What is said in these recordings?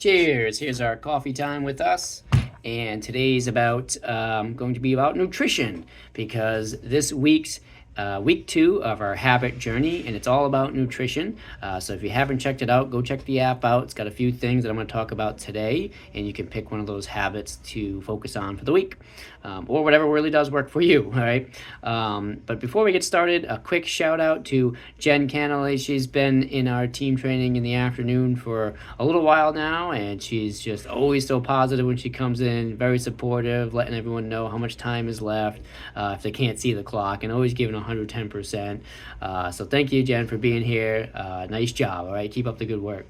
Cheers. Here's our coffee time with us. And today's going to be about nutrition because this week's week 2 of our habit journey, and it's all about nutrition. So if you haven't checked it out, go check the app out. It's got a few things that I'm going to talk about today, and you can pick one of those habits to focus on for the week, or whatever really does work for you. All right. But before we get started, a quick shout out to Jen Canley. She's been in our team training in the afternoon for a little while now, and she's just always so positive when she comes in, very supportive, letting everyone know how much time is left if they can't see the clock, and always giving 110%. So thank you, Jen, for being here. Nice job. All right, keep up the good work.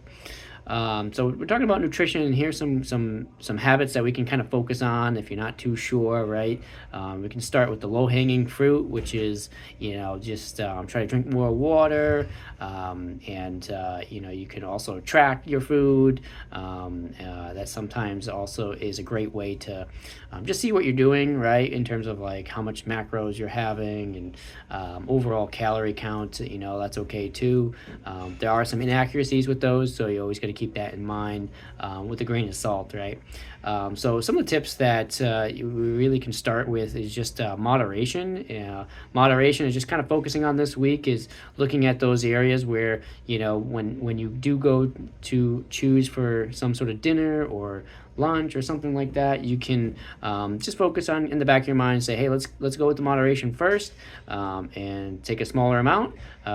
So we're talking about nutrition, and here's some habits that we can kind of focus on if you're not too sure, right? We can start with the low-hanging fruit, which is, just try to drink more water, and you can also track your food. That sometimes also is a great way to just see what you're doing, right, in terms of like how much macros you're having and overall calorie count. That's okay too. There are some inaccuracies with those, so you always got to keep that in mind with a grain of salt, right? So some of the tips that we really can start with is just moderation. Moderation is just kind of focusing on this week is looking at those areas where, when you do go to choose for some sort of dinner or lunch or something like that, you can just focus on in the back of your mind and say, hey, let's go with the moderation first, and take a smaller amount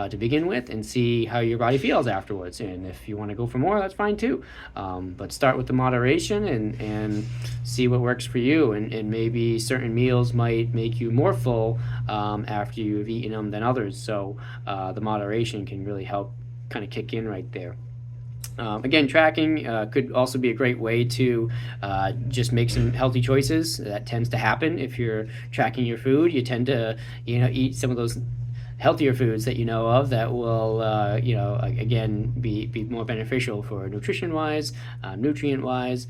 to begin with and see how your body feels afterwards. And if you want to go for more, that's fine too. But start with the moderation and see what works for you. And maybe certain meals might make you more full after you've eaten them than others. So the moderation can really help kind of kick in right there. Again, tracking could also be a great way to just make some healthy choices. That tends to happen if you're tracking your food. You tend to, eat some of those healthier foods that you know of that will, again, be more beneficial for nutrition-wise, nutrient-wise.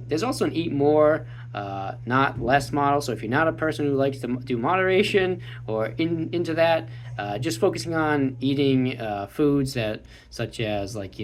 There's also an eat more, not less model. So if you're not a person who likes to do moderation or into that, just focusing on eating foods that, such as like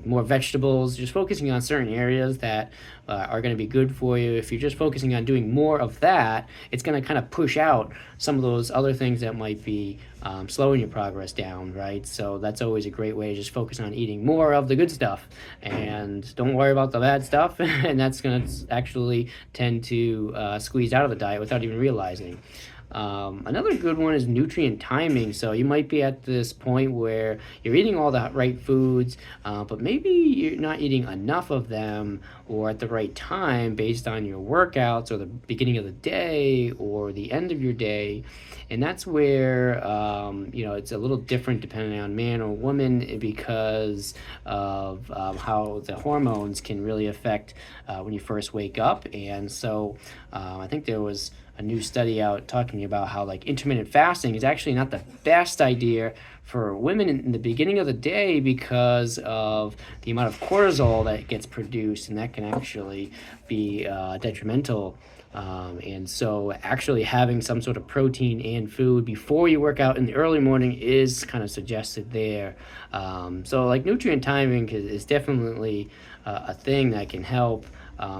more vegetables, just focusing on certain areas that are going to be good for you. If you're just focusing on doing more of that, it's going to kind of push out some of those other things that might be slowing your progress down, right? So that's always a great way to just focus on eating more of the good stuff and don't worry about the bad stuff, and that's going to actually tend to squeeze out of the diet without even realizing. Another good one is nutrient timing. So you might be at this point where you're eating all the right foods, but maybe you're not eating enough of them or at the right time based on your workouts or the beginning of the day or the end of your day. And that's where, it's a little different depending on man or woman because of how the hormones can really affect when you first wake up. And so I think there was a new study out talking about how like intermittent fasting is actually not the best idea for women in the beginning of the day because of the amount of cortisol that gets produced, and that can actually be detrimental. And so actually having some sort of protein and food before you work out in the early morning is kind of suggested there. So like nutrient timing is definitely a thing that can help.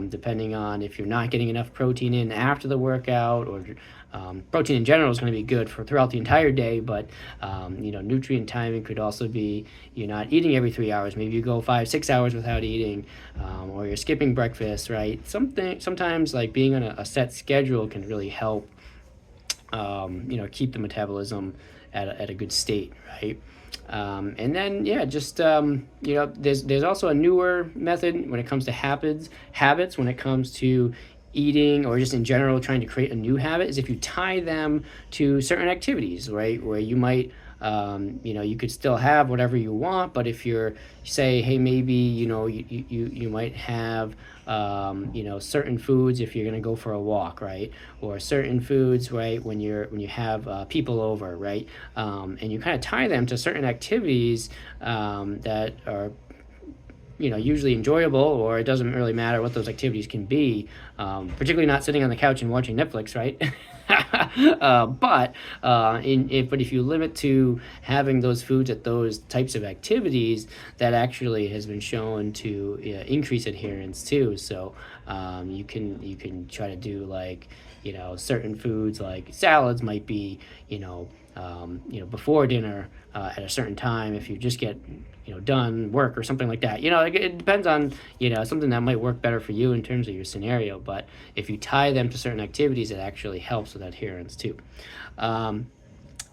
Depending on if you're not getting enough protein in after the workout, or protein in general is going to be good for throughout the entire day, but nutrient timing could also be you're not eating every 3 hours. Maybe you go 5-6 hours without eating, or you're skipping breakfast, right? Sometimes like being on a set schedule can really help keep the metabolism at a good state, right? And then, there's also a newer method when it comes to habits, when it comes to eating or just in general trying to create a new habit, is if you tie them to certain activities, right? Where you might, you could still have whatever you want, but if you're, say, hey, maybe, you might have, certain foods if you're going to go for a walk, right? Or certain foods, right, when you have people over, right? And you kind of tie them to certain activities that are usually enjoyable, or it doesn't really matter what those activities can be, particularly not sitting on the couch and watching Netflix, right? But if you limit to having those foods at those types of activities, that actually has been shown to increase adherence too. So you can try to do, like, certain foods like salads might be, before dinner at a certain time, if you just get done work or something like that. It depends on something that might work better for you in terms of your scenario. But if you tie them to certain activities, it actually helps with adherence too.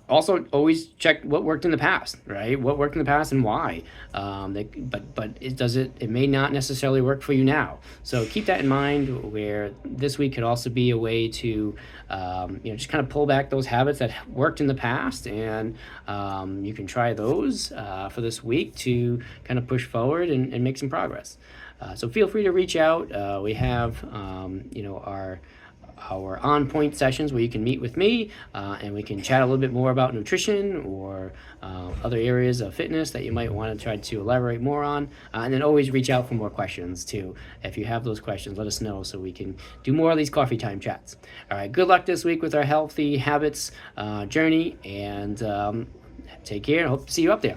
Also, always check what worked in the past, right? What worked in the past and why. It may not necessarily work for you now. So keep that in mind, where this week could also be a way to just kind of pull back those habits that worked in the past, and you can try those for this week to kind of push forward and make some progress. So feel free to reach out. We have our on point sessions where you can meet with me, and we can chat a little bit more about nutrition, or other areas of fitness that you might want to try to elaborate more on. And then always reach out for more questions too. If you have those questions, let us know so we can do more of these coffee time chats. All right, good luck this week with our healthy habits journey, and take care. I hope to see you up there.